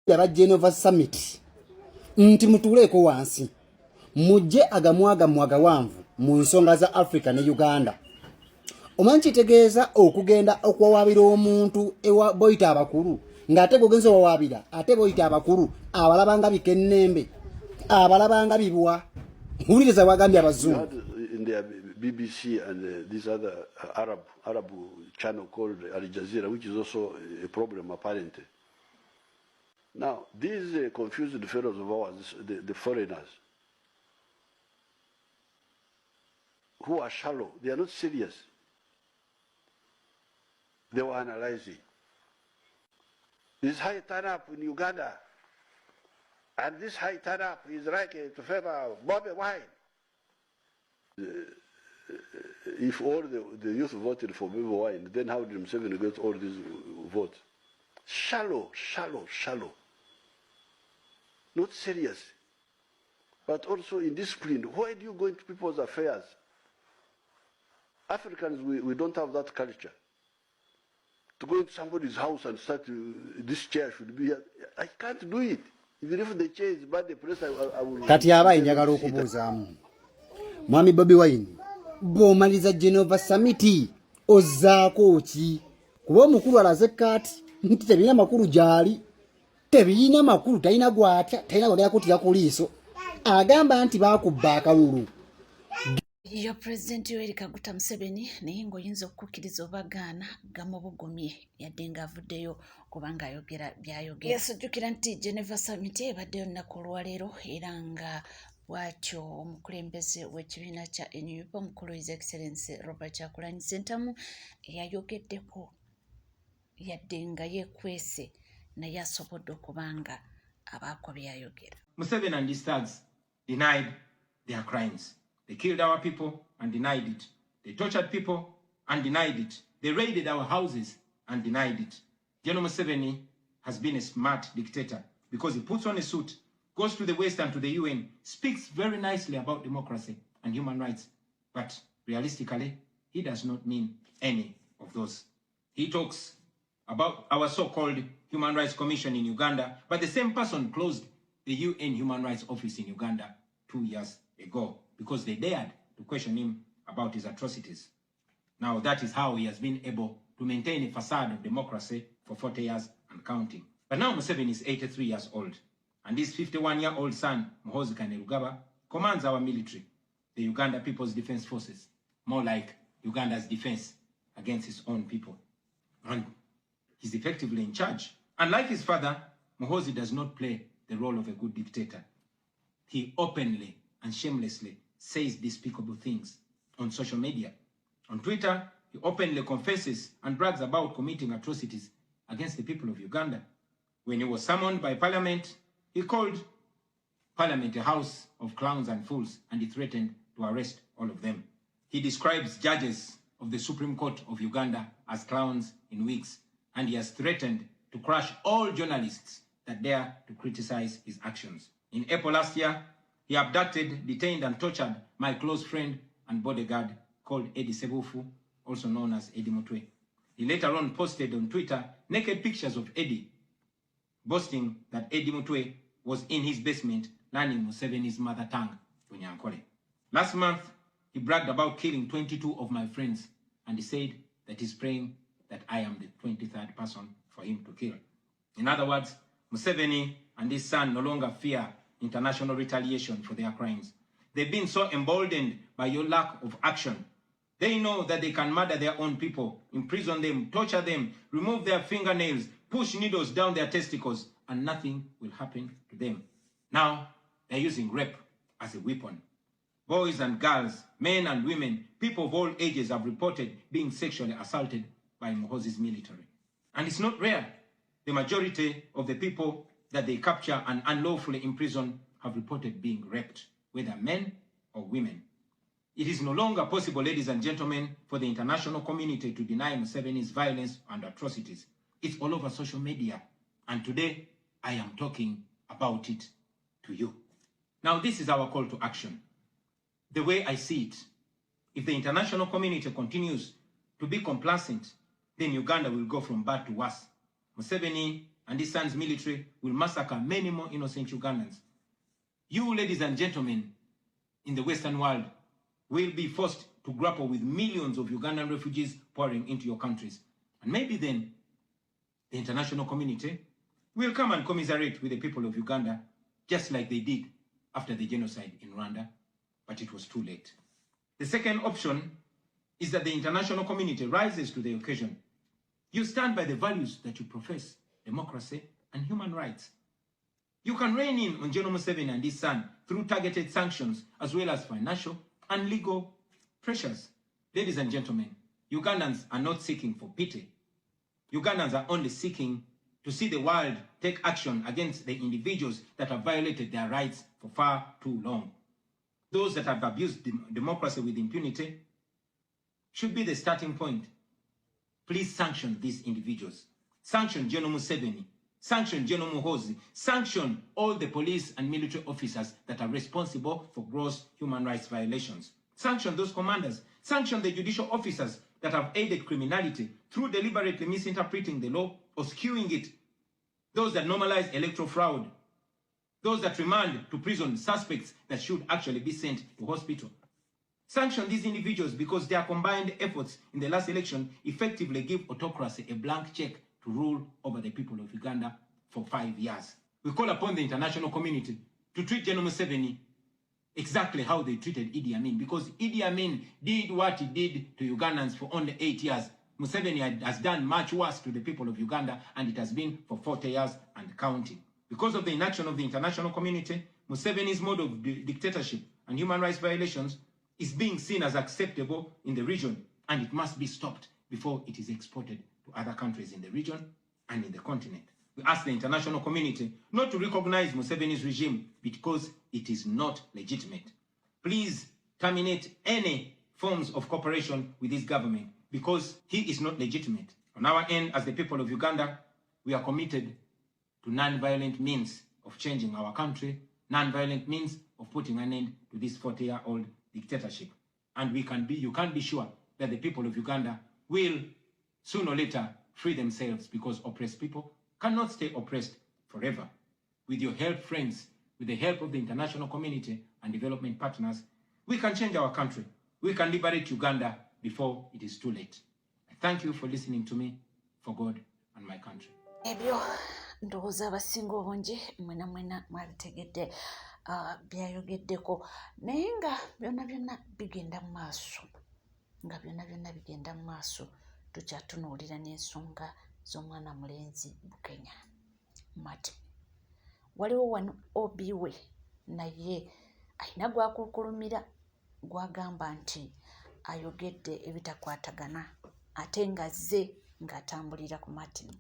yaba Geneva summit nti mutuleko wansi mujje agamwaga wanvu mu nsonga za Africa ne Uganda. Omanchi tegeeza okugenda okwawabira omuntu ewa boyita abakuru ngate gogenzo wawabira ate boyita abakuru abalabanga bikennembe abalabanga bibwa huliriza wagambya abazungu in the BBC and this other Arab channel called Al Jazeera, which is also a problem apparently. Now, these confused fellows of ours, the foreigners, who are shallow, they are not serious. They were analyzing. This high turn-up in Uganda, and this high turn-up is like to favor Bobi wine. If all the youth voted for Bobi wine, then how did Museveni get all these votes? Shallow. Not serious, but also indisciplined. Why do you go into people's affairs? Africans, we don't have that culture. To go into somebody's house and start, this chair should be here. I can't do it. Even if the chair is bad, the place I will... Kati yabayi njagala okubuuzaamu. Mwami Bobi Wine, bw'omaliza Geneva summit ozzaako ki? Kuba omukulu alaze kati nti tebirina makulu gyali. Tebirina makulu talina gwatya, talina gwatya kutya ku liiso. Agamba nti baakubba akalulu. Your President Yoweri Kaguta Museveni naye ng'oyinza okukkiriza obagaana gamubugumye yadde ng'avuddeyo kubanga ayogera byayogera. Yasujjukira nti Geneva Summit ebaddeyo nnaku olwaleero era nga bw'atyo omukulembeze w'ekibiina kya NUP omukulu His Excellency Robert Kyagulanyi Ssentamu yayogeddeko yadde nga yeekwese naye asobodde okubanga abaako byayogera. Museveni and his thugs denied their crimes. They killed our people and denied it. They tortured people and denied it. They raided our houses and denied it. General Museveni has been a smart dictator because he puts on a suit, goes to the West and to the UN, speaks very nicely about democracy and human rights. But realistically, he does not mean any of those. He talks about our so-called Human Rights Commission in Uganda, but the same person closed the UN Human Rights Office in Uganda 2 years ago because they dared to question him about his atrocities. Now that is how he has been able to maintain a facade of democracy for 40 years and counting. But now Museveni is 83 years old, and his 51-year-old son, Muhoozi Kainerugaba, commands our military, the Uganda People's Defense Forces, more like Uganda's defense against his own people. And he's effectively in charge. Unlike his father, Muhoozi does not play the role of a good dictator. He openly and shamelessly says despicable things on social media. On Twitter, he openly confesses and brags about committing atrocities against the people of Uganda. When he was summoned by Parliament, he called Parliament a house of clowns and fools, and he threatened to arrest all of them. He describes judges of the Supreme Court of Uganda as clowns in wigs, and he has threatened to crush all journalists that dare to criticize his actions. In April last year, he abducted, detained, and tortured my close friend and bodyguard called Eddie Sebufu, also known as Eddie Mutwe. He later on posted on Twitter naked pictures of Eddie, boasting that Eddie Mutwe was in his basement learning Museveni's mother tongue, Bunyankole. Last month, he bragged about killing 22 of my friends, and he said that he's praying that I am the 23rd person for him to kill. In other words, Museveni and his son no longer fear international retaliation for their crimes. They've been so emboldened by your lack of action. They know that they can murder their own people, imprison them, torture them, remove their fingernails, push needles down their testicles, and nothing will happen to them. Now, they're using rape as a weapon. Boys and girls, men and women, people of all ages have reported being sexually assaulted by Muhoozi's military. And it's not rare. The majority of the people that they capture and unlawfully imprison have reported being raped, whether men or women. It is no longer possible, ladies and gentlemen, for the international community to deny Museveni's violence and atrocities. It's all over social media. And today, I am talking about it to you. Now, this is our call to action. The way I see it, if the international community continues to be complacent, then Uganda will go from bad to worse. Museveni and his son's military will massacre many more innocent Ugandans. You, ladies and gentlemen, in the Western world, will be forced to grapple with millions of Ugandan refugees pouring into your countries. And maybe then, the international community will come and commiserate with the people of Uganda, just like they did after the genocide in Rwanda, but it was too late. The second option is that the international community rises to the occasion. You stand by the values that you profess, democracy and human rights. You can rein in on General Museveni and his son through targeted sanctions as well as financial and legal pressures. Ladies and gentlemen, Ugandans are not seeking for pity. Ugandans are only seeking to see the world take action against the individuals that have violated their rights for far too long. Those that have abused democracy with impunity should be the starting point. Please sanction these individuals. Sanction General Museveni. Sanction General Muhoozi. Sanction all the police and military officers that are responsible for gross human rights violations. Sanction those commanders. Sanction the judicial officers that have aided criminality through deliberately misinterpreting the law or skewing it. Those that normalize electoral fraud. Those that remand to prison suspects that should actually be sent to hospital. Sanction these individuals because their combined efforts in the last election effectively give autocracy a blank check to rule over the people of Uganda for 5 years. We call upon the international community to treat General Museveni exactly how they treated Idi Amin, because Idi Amin did what he did to Ugandans for only 8 years. Museveni has done much worse to the people of Uganda, and it has been for 40 years and counting. Because of the inaction of the international community, Museveni's mode of dictatorship and human rights violations is being seen as acceptable in the region, and it must be stopped before it is exported to other countries in the region and in the continent. We ask the international community not to recognize Museveni's regime because it is not legitimate. Please terminate any forms of cooperation with this government because he is not legitimate. On our end, as the people of Uganda, we are committed to non-violent means of changing our country, non-violent means of putting an end to this 40-year-old dictatorship. And you can be sure that the people of Uganda will sooner or later free themselves, because oppressed people cannot stay oppressed forever. With your help, friends, with the help of the international community and development partners, we can change our country. We can liberate Uganda before it is too late. I thank you for listening to me, for God and my country. Ebyo ndowooza abasinga obungi mwena mwabitegedde byayogeddeko, naye nga byonna bigenda mu maaso, bigenda mu maaso, tukyatunuulira n'ensonga z'omwana mulenzi Bukenya Martin. Waliwo wano Obi we naye alina gwakukulumira, gwagamba nti ayogedde ebitakwatagana ate nga zze ng'atambulira ku Martin.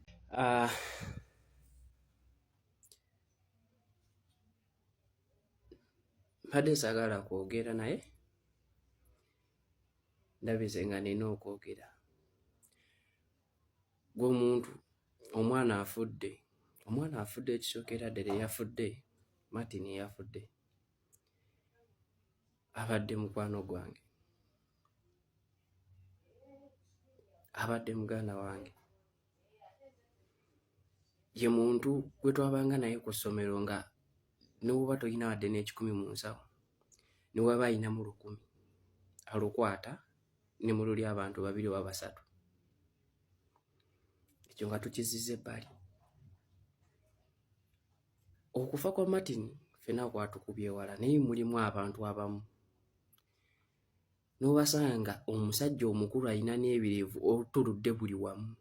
Mbadde saagala kwogera naye ndabize nga nina okwogera. Gwe omuntu, omwana afudde ekisookera ddala yafudde, Martin yafudde, abadde mukwano gwange, abadde muganda wange, ye muntu gwe twabanga naye ku ssomero nga n'oba tolina wadde n'ekikumi mu nsawo, ne waba ayina mu 100 alukwata ne mu luli abantu 2 oba 3. Ekyo nga tukizizza ebbali. Okufa kwa Martin ffenna kwatukubye ewala, naye mulimu abantu abamu n'obasanga omusajja omukulu alina n'ebirevu otuludde buli wamu,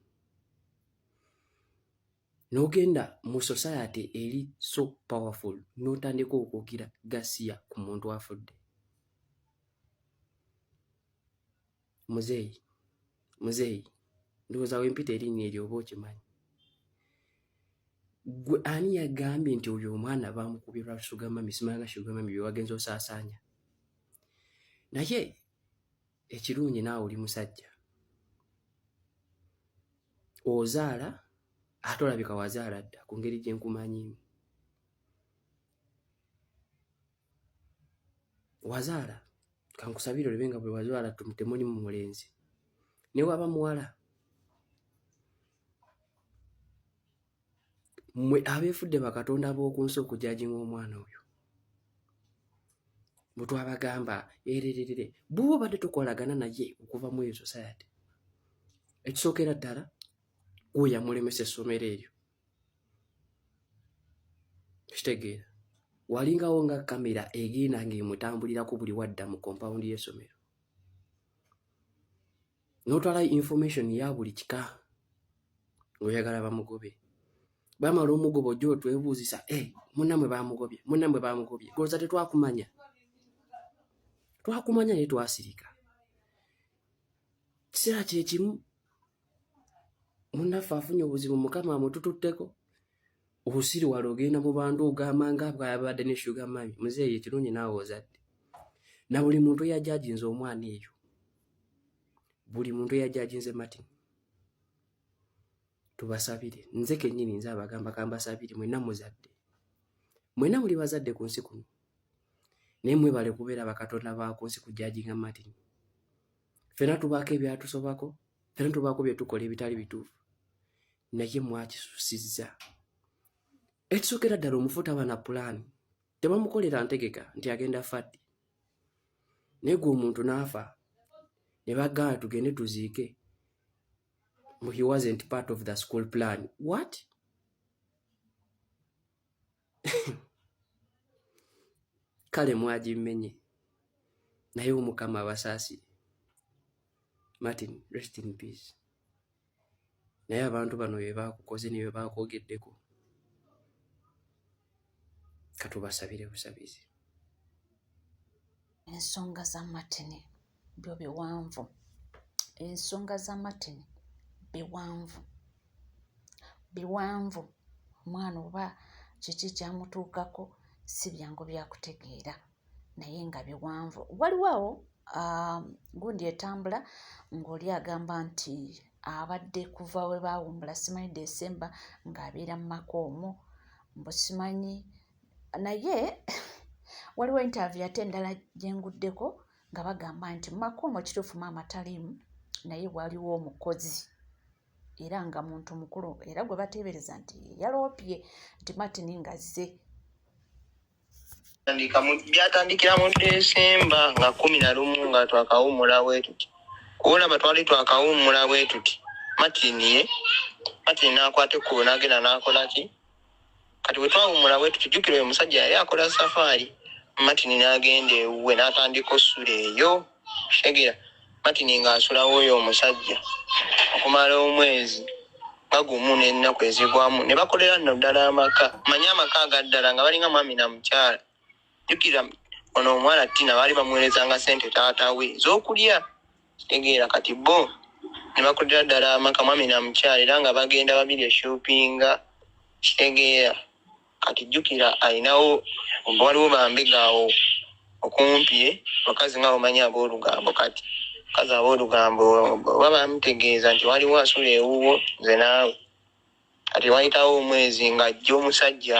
n'ogenda mu society eri so powerful n'otandika okwogera gasiya ku muntu afudde. Muzeeyi ndowooza wempita erinnya eryo oba okimanyi. Gwe ani yagambye nti oyo omwana baamukubye lwa sugama misima nga sugama bye wagenza osaasaanya? Naye ekirungi naawe oli musajja, ozaala ate olabika wazaala dda ku ngeri gye nkumanyiimu. Wazaala, kankusabire olebe nga bwe wazaala temulimu mulenzi, ne waba muwala mwe abeefudde bakatonda b'okunsi okujajinga omwana oyo bwe twabagamba ererere bubo badde tukolagana naye okuva mu eyo society ekisookera ddala oyo yamulemesa essomero eryo kitegeera walingawo nga kamera egenda ng'emutambulirako buli wadda mu compound y'essomero n'otwala information ya buli kika ng'oyagala bamugobe bamala omugoba ojja otwebuuzisa munnamwe baamugobye goza tetwakumanya naye twasirika kiseera kyekimu munnaffe afunye obuzibu mukama amutututteko obusiriwala ogenda mu bantu ogamba bwabadde ne sugar mami muzeeyi ekirungi naawe ozadde na buli muntu yajajinze omwana eyo buli muntu yajajinze Martin tubasabire nze kennyini nze abagamba kambasabire mwenna muzadde mwenna muli bazadde ku nsi kuno naye mwebale kubeera bakatonda baku nsi kujajinga Martin fena tubaako ebyatusobako fena tubaako bye tukola ebitali bituufu naye mwakisusiza ekisookera ddala omufu taba na pulaani tebamukolera ntegeka nti agenda faddi naye gwe omuntu n'afa ne bagamba tugende tuziike he wasn't part of the school plan. What? Kale mwagimenye naye omukama abasaasi Martin, rest in peace. Naye abantu bano bye baakukoze ne bye baakwogeddeko katubasabire busabizi. Ensonga za Martin byo biwanvu. Ensonga za Martin biwanvu omwana oba kiki kyamutuukako si byangu byakutegeera naye nga biwanvu. Waliwo gundi etambula ng'oli agamba nti abadde kuva we baawummula simanyi Desemba ng'abeera mu maka omwo mbu simanyi naye waliwo interview ate endala gyenguddeko nga bagamba nti mu maka omwo kituufu maama taliimu naye waliwo omukozi era nga muntu mukulu era gwe bateebereza nti yaloopye nti Martin ngazze byatandikira mu Desemba nga 11 nga twakawummula bwe tuti olaba twali twakawummula bwe tuti Martin n'akwata ekkubo n'agenda n'akola ki kati bwe twawummula bwe tuti jjukira oyo musajja yali akola safaari Martin n'agenda ewuwe n'atandika ossula eyo egera Martin ng'asulawo oyo omusajja okumala omwezi bagumu n'ennaku ezigwamu ne bakolera nno ddala amaka manye amaka agaddala nga balinga mwami na mukyala jjukira ono omwana Tina baali bamuweerezanga ssente taata we z'okulya kitegeera kati bo ne bakolera ddala amaka mwami na mukyala era nga bagenda babiri eshoppinga kitegeera kati jjukira alinawo waliwo bambegaawo okumpi bakazi nga omanyi ab'olugambo kati kazi ab'olugambo baba bamutegeeza nti waliwo asula ewuwo nze naawe kati wayitawo omwezi ng'ajja omusajja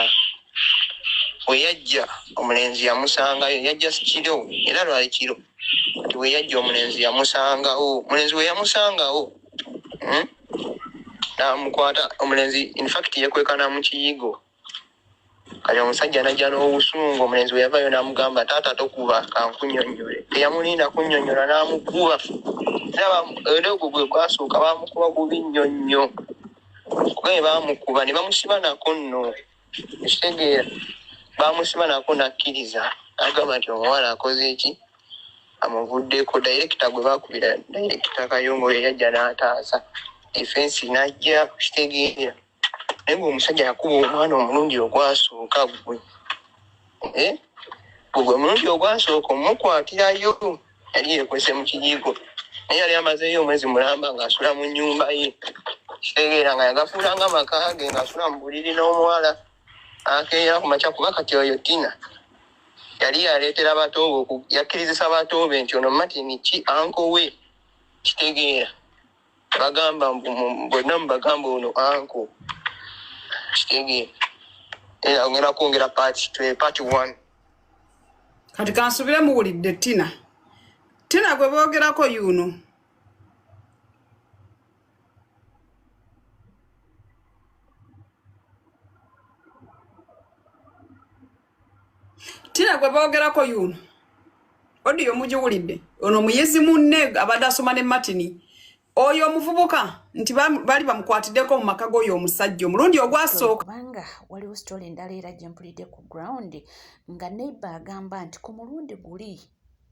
we yajja omulenzi yamusangayo yajja sikiro era lwali kiro kati we yajja omulenzi yamusangawo omulenzi we yamusangawo n'amukwata omulenzi infact yekwekana mu kiyigo kati omusajja najja n'obusungu omulenzi we yavayo n'amugamba taata tokuba kankunnyonnyole teyamulinda kunnyonnyola n'amukuba era ogwo gwe gwasooka baamukuba bubi nnyo nnyo kugaye baamukuba ne bamusiba nako nno ekitegeera baamusiba nako nakkiriza agamba nti omuwala akoze eki amuvuddeko dayirekita gwe baakubira dayirekita Kayongo ye yajja n'ataasa defensi najja kitegeera naye gwe omusajja yakuba omwana omulundi ogwasooka gwe gwe omulundi ogwasooka omukwatirayo yali yeekwese mu kijigo naye yali amazeeyo omwezi mulamba ng'asula mu nnyumba ye kitegeera nga yagafuulanga amaka ge ng'asula mu buliri n'omuwala akeera ku makya kuba kati oyo Tina yali yaleetera batoobe yakkirizisa batoobe nti ono Martin ki anko we kitegeera bagamba bonna mubagamba ono anko kitegeera era ongera kwongera part 1 kati kansubire muwulidde Tina gwe boogerako yuno Tina gwe boogerako yuno. Odiyo mugiwulidde. Ono muyizi munne abadde asoma ne Martin. Oyo omuvubuka nti bali bamukwatiddeko mu maka g'oyo omusajja omulundi ogwasooka. Kubanga waliwo story endala era gye mpulidde ku ground nga neighbor agamba nti ku mulundi guli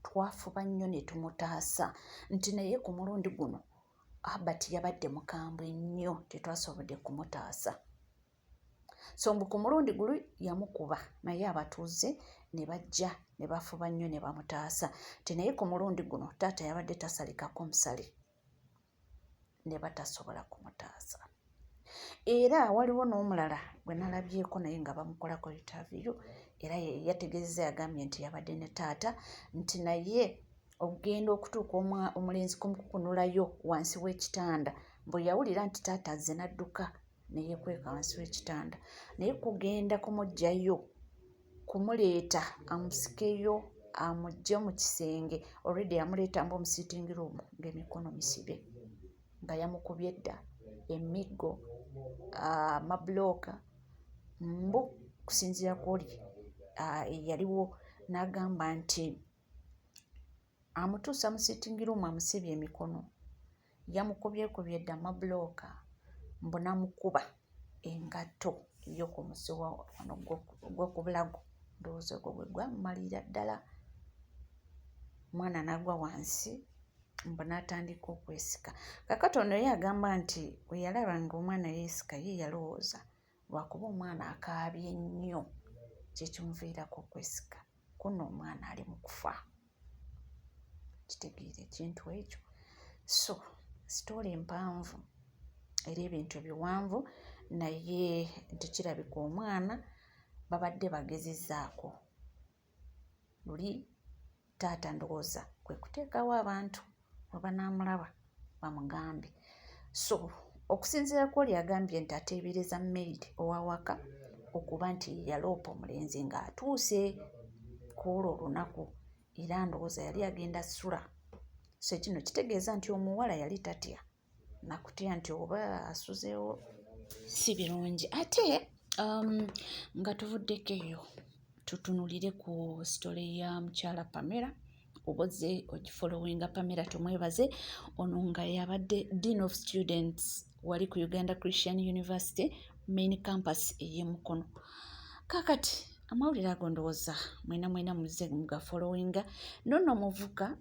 twafuba nnyo ne tumutaasa nti naye ku mulundi guno Albert yabadde mukambwe nnyo tetwasobodde kumutaasa. So mbu ku mulundi guli yamukuba naye abatuuze ne bajja ne bafuba nnyo ne bamutaasa nti naye ku mulundi guno taata yabadde tasalikako musale ne batasobola kumutaasa. Era waliwo n'omulala gwe nalabyeko naye nga bamukolako interview era yategeezezza yagambye nti yabadde ne taata nti naye okugenda okutuuka omulenzi kumukukunulayo wansi w'ekitanda bwe yawulira nti taata azze n'adduka ne yeekweka wansi w'ekitanda naye kugenda kumuggyayo kumuleeta amusikeyo amugye mu kisenge already yamuleeta mbu omusiitingi room ng'emikono misibe nga yamukubye edda emiggo amabulooka mbu kusinziira kwoli yaliwo n'agamba nti amutuusa mu sitting room amusibye emikono yamukubyekubye edda amabulooka mbu namukuba engatto y'okumusiwa wano gw'okubulago ndowooza ogwo gwe gwamumalira ddala omwana n'agwa wansi mbu n'atandika okwesika. Kakati ono ye agamba nti bwe yalaba nga omwana yeesika ye yalowooza lwakuba omwana akaabye nnyo kyekimuviirako okwesika kuno omwana ali mu kufa. Kitegeera ekintu ekyo. So sitooli mpanvu era ebintu biwanvu naye nti kirabika omwana babadde bagezezzaako luli taata ndowooza kwe kuteekawo abantu we banaamulaba bamugambye. So okusinziira kwoli agambye nti ateebereza maid owawaka okuba nti yaloopa omulenzi ng'atuuse kwolwo olunaku era ndowooza yali agenda ssula. So kino kitegeeza nti omuwala yali tatya nakutya nti oba asuzeewo si birungi. Ate nga tuvuddeko eyo tutunulire ku story ya mukyala Pamela obozze ogifollowinga. Pamela tumwebaze. Ono nga yabadde Dean of Students wali ku Uganda Christian University main campus ey'Emukono. Kakati amawulire ago ndowooza mwena muze mugafollowinga. Nono muvuka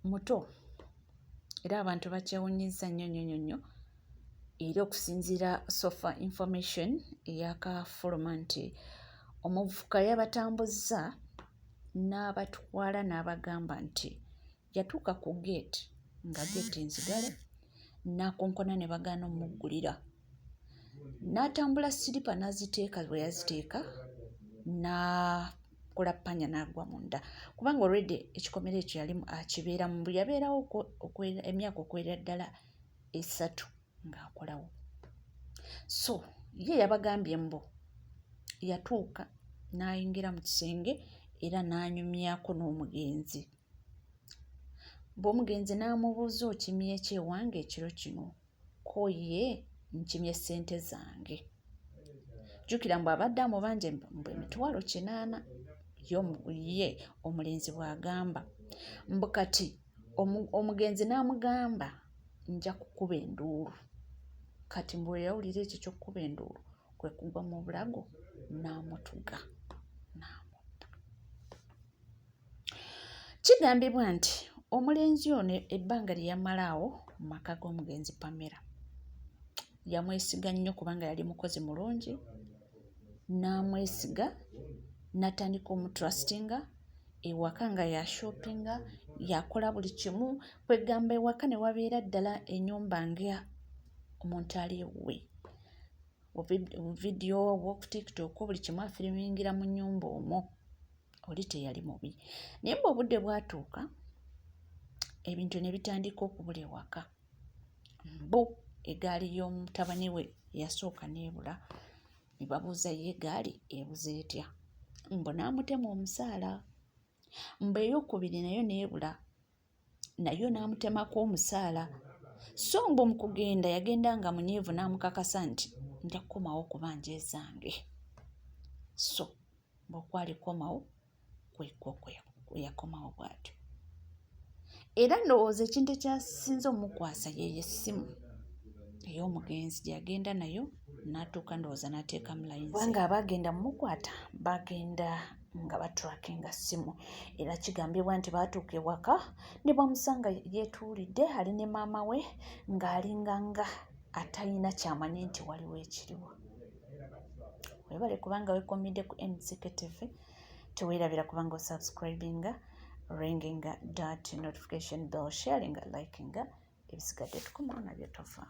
muto era abantu bakyewunyizza nnyo era okusinziira sofa information eyakafuluma nti omuvuka yabatambuzza n'abatwala n'abagamba nti yatuuka ku gate nga gate nzigale n'akonkona ne bagaana omuggulira n'atambula siripa n'aziteeka bwe yaziteeka n'akola ppanya n'agwa munda kubanga already ekikomera ekyo yali akibeeramu bwe yabeerawo emyaka okwera ddala 3 ng'akolawo. So ye yabagambye mbu yatuuka n'ayingira mu kisenge era n'anyumyako n'omugenzi. Bw'omugenzi n'amubuuza okimye ki ewange ekiro kino ko ye nkimye ssente zange. Jjukira mbu abadde amubanja mbu emitwalo 80 ye omulenzi bw'agamba mbu kati omugenzi n'amugamba nja kukuba enduulu. Kati mbu yawulira ekyo ky'okkuba enduulu kwe kugwa mu bulago n'amutuga n'amutta. Kigambibwa nti omulenzi ono ebbanga lye yamalaawo mu maka g'omugenzi Pamela yamwesiga nnyo kubanga yali mukozi mulungi n'amwesiga n'atandika omutrustinga ewaka nga yashoppinga yakola buli kimu kwegamba ewaka ne wabeera ddala ennyumba nga omuntu ali ewuwe. Vidiyo obw'oku TikTok buli kimu afirimingira mu nnyumba omwo oli teyali mubi. Naye mbu obudde bwatuuka ebintu ne bitandika okubula ewaka. Mbu eggaali y'omutabani we yasooka n'ebula ne babuuza ye eggaali ebuze etya. Mbu n'amutema omusaala. Mbu ey'okubiri nayo n'ebula nayo n'amutemako omusaala. So mbu mu kugenda yagenda nga munyiivu n'amukakasa nti nja kukomawo okubanja ezange. So bw'okwali komawo kwekwo kweyakomawo bw'atyo. Era ndowooza ekintu ekyasinze omukwasa ye essimu ey'omugenzi gy'agenda nayo n'atuuka ndowooza n'ateeka mu layinzi. Kubanga abaagenda mumukwata bagenda nga batrackinga ssimu, era kigambibwa nti baatuuka ewaka ne bamusanga yeetuulidde ali ne maama we ng'alinganga atalina kyamanye nti waliwo ekiriwo. Webale kubanga weekomidde ku MCK TV, teweerabira kubanga osubscribinga, ringinga that notification bell, sharinga, likinga, ebisigadde tukomawo nabyo tofa.